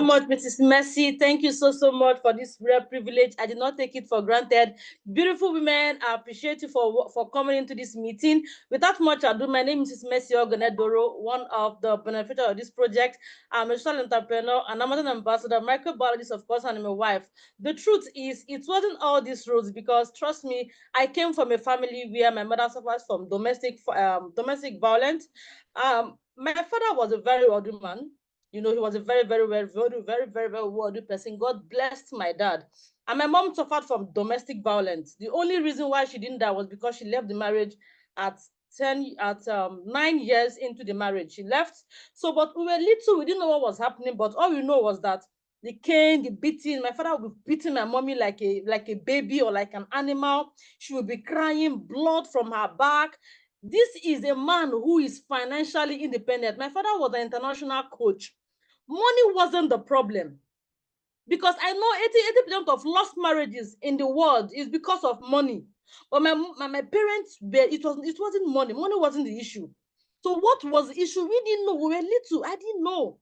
so much, Mrs. Mercy. Thank you so much for this rare privilege. I did not take it for granted. Beautiful women, I appreciate you for coming into this meeting. Without much ado, my name is Mrs. Mercy Ogonedoro, one of the beneficiaries of this project. I'm a social entrepreneur and I'm an ambassador, microbiologist, of course, and I'm a wife. The truth is, it wasn't all these roads because, trust me, I came from a family where my mother suffers from domestic violence. My father was a very old man. You know, he was a very well person. God blessed my dad. And my mom suffered from domestic violence. The only reason why she didn't die was because she left the marriage at 9 years into the marriage. She left. So, but we were little, we didn't know what was happening, but all we know was that the cane, the beating, my father would be beating my mommy like a baby or like an animal. She would be crying, blood from her back. This is a man who is financially independent. My father was an international coach. Money wasn't the problem, because I know 80% of lost marriages in the world is because of money. But my parents, it wasn't money. Money wasn't the issue. So what was the issue? We didn't know. We were little. I didn't know.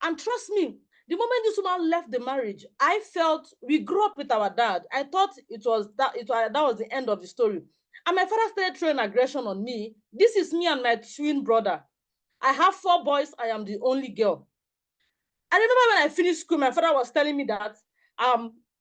And trust me, the moment this woman left the marriage, I felt we grew up with our dad. I thought that was the end of the story. And my father started throwing aggression on me. This is me and my twin brother. I have 4 boys. I am the only girl. I remember when I finished school, my father was telling me that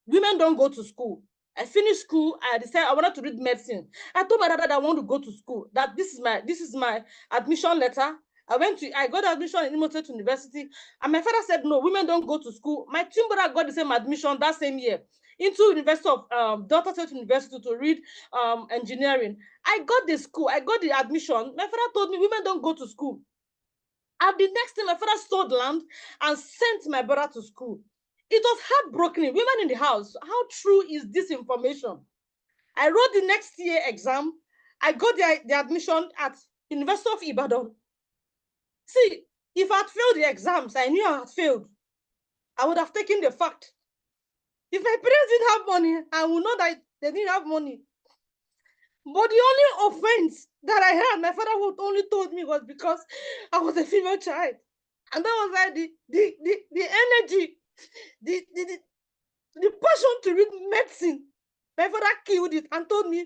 women don't go to school. I finished school. I decided I wanted to read medicine. I told my dad that I want to go to school. That this is my admission letter. I got admission in Imo State University, and my father said no, women don't go to school. My twin brother got the same admission that same year into University of Delta State University to read engineering. I got the admission. My father told me women don't go to school. And the next thing, my father sold land and sent my brother to school. It was heartbroken. Women in the house, how true is this information? I wrote the next year exam. I got the admission at University of Ibadan. See, if I had failed the exams, I knew I had failed. I would have taken the fact. If my parents didn't have money, I would know that they didn't have money. But the only offense that I had, my father only told me, was because I was a female child. And that was like the energy, the passion to read medicine. My father killed it and told me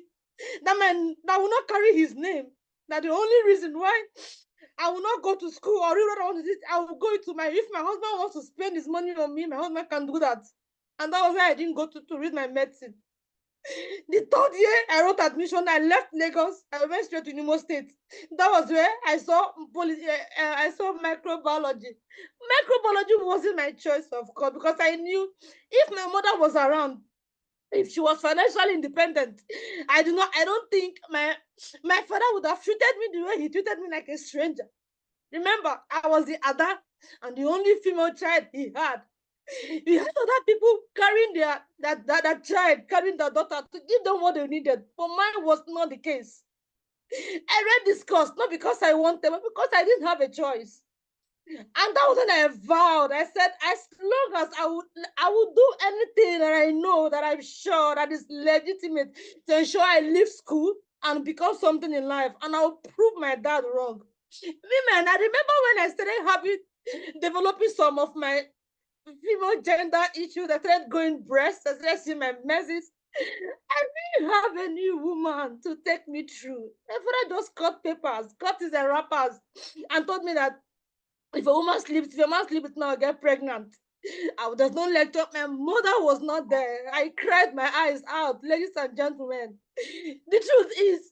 that man that will not carry his name. That the only reason why I will not go to school or read what I want to do, I will go into if my husband wants to spend his money on me, my husband can do that. And that was why I didn't go to read my medicine. The 3rd year I wrote admission, I left Lagos. I went straight to Imo State. That was where I saw microbiology. Microbiology wasn't my choice, of course, because I knew if my mother was around, if she was financially independent, I don't think my father would have treated me the way he treated me, like a stranger. Remember, I was the other and the only female child he had. He had other people carrying that child, carrying their daughter to give them what they needed. But mine was not the case. I read this course not because I wanted, but because I didn't have a choice. And that was when I vowed. I said, as long as I would do anything that I know, that I'm sure that is legitimate, to ensure I leave school and become something in life, and I'll prove my dad wrong. Women, I remember when I started developing some of my female gender issues. I started going breasts. I started seeing my menses. I didn't have any woman to take me through. My father just cut papers, cut his wrappers, and told me that if a man sleeps with me, I'll get pregnant. There's no lecture. My mother was not there. I cried my eyes out, ladies and gentlemen. The truth is,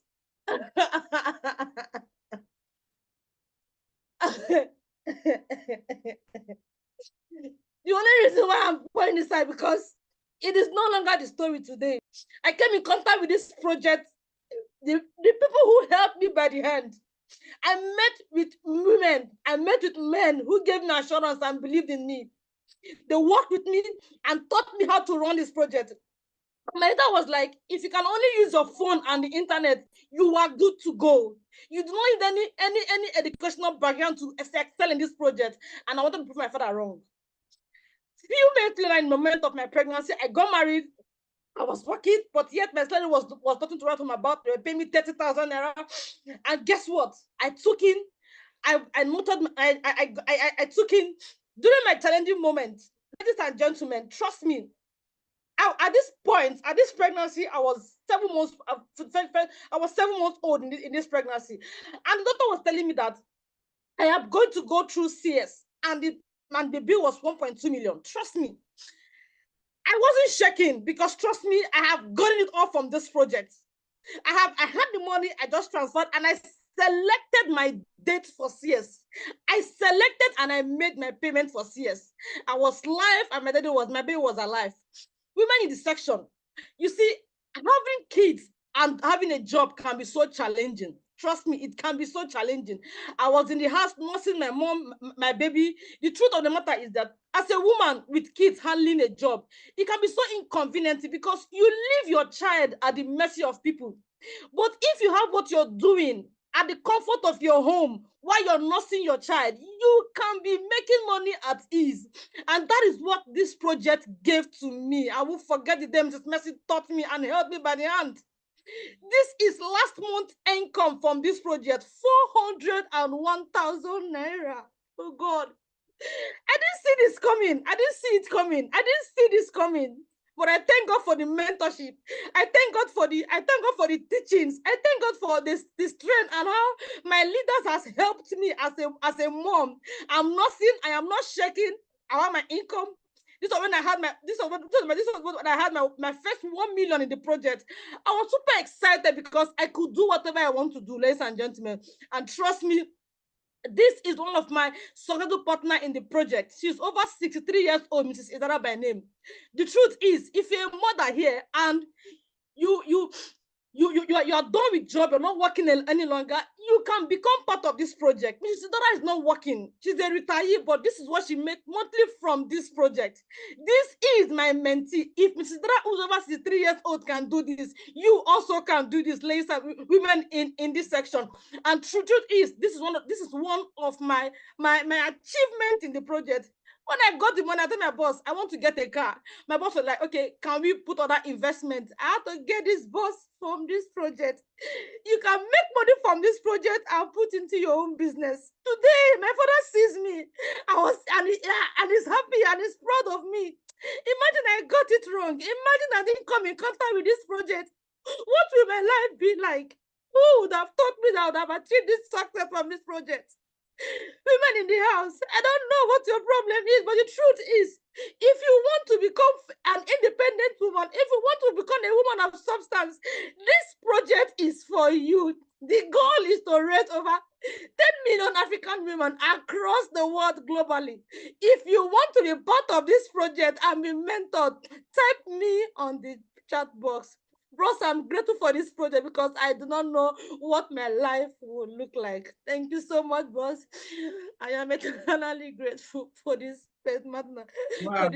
the only reason why I'm pointing this out, because it is no longer the story today. I came in contact with this project, the people who helped me by the hand. I met with women, I met with men who gave me assurance and believed in me. They worked with me and taught me how to run this project. My dad was like, if you can only use your phone and the internet, you are good to go. You do not need any educational background to excel in this project. And I wanted to prove my father wrong. Few months later, in the moment of my pregnancy, I got married. I was working, but yet my salary was nothing to write home about. They were paying me 30,000 naira. And guess what? I took in, I took in During my challenging moment, ladies and gentlemen, trust me, at this point, at this pregnancy, I was 7 months. I was 7 months old in this pregnancy, and the doctor was telling me that I am going to go through CS, and the bill was 1.2 million. Trust me, I wasn't shaking because trust me, I have gotten it all from this project. I had the money, I just transferred, and I selected my date for CS. I selected and I made my payment for CS. I was live and my baby was alive. Women in the section, you see, having kids and having a job can be so challenging. Trust me, it can be so challenging. I was in the house nursing my mom, my baby. The truth of the matter is that as a woman with kids handling a job, it can be so inconvenient because you leave your child at the mercy of people. But if you have what you're doing at the comfort of your home while you're nursing your child, you can be making money at ease. And that is what this project gave to me. I will forget the name. This message taught me and held me by the hand. This is last month income from this project, 401,000 naira. Oh God. I didn't see this coming. I didn't see it coming. I didn't see this coming. But I thank God for the mentorship. I thank God for the teachings. I thank God for the strength and how my leaders has helped me as a mom. I'm nothing. I am not shaking. I want my income. This was when I had when I had my first 1 million in the project. I was super excited because I could do whatever I want to do, ladies and gentlemen. And trust me, this is one of my successful partner in the project. She's over 63 years old, Mrs. Idara by name. The truth is, if you're a mother here and you you are done with job, you're not working any longer, you can become part of this project. Mrs. Idara is not working. She's a retiree, but this is what she makes monthly from this project. This is my mentee. If Mrs. Idara, who's over 63 years old, can do this, you also can do this, ladies and women in this section. And truth is, this is one of my achievement in the project. When I got the money, I told my boss, I want to get a car. My boss was like, okay, can we put other investment? I have to get this bus from this project. You can make money from this project and put into your own business. Today, my father sees me. And he's happy and he's proud of me. Imagine I got it wrong. Imagine I didn't come in contact with this project. What will my life be like? Who would have taught me that I would have achieved this success from this project? Women in the house, I don't know what your problem is, but the truth is, if you want to become an independent woman, if you want to become a woman of substance, this project is for you. The goal is to raise over 10 million African women across the world globally. If you want to be part of this project and be mentored, type me on the chat box. Bros, I'm grateful for this project because I do not know what my life would look like. Thank you so much, boss. I am eternally grateful for this Wow.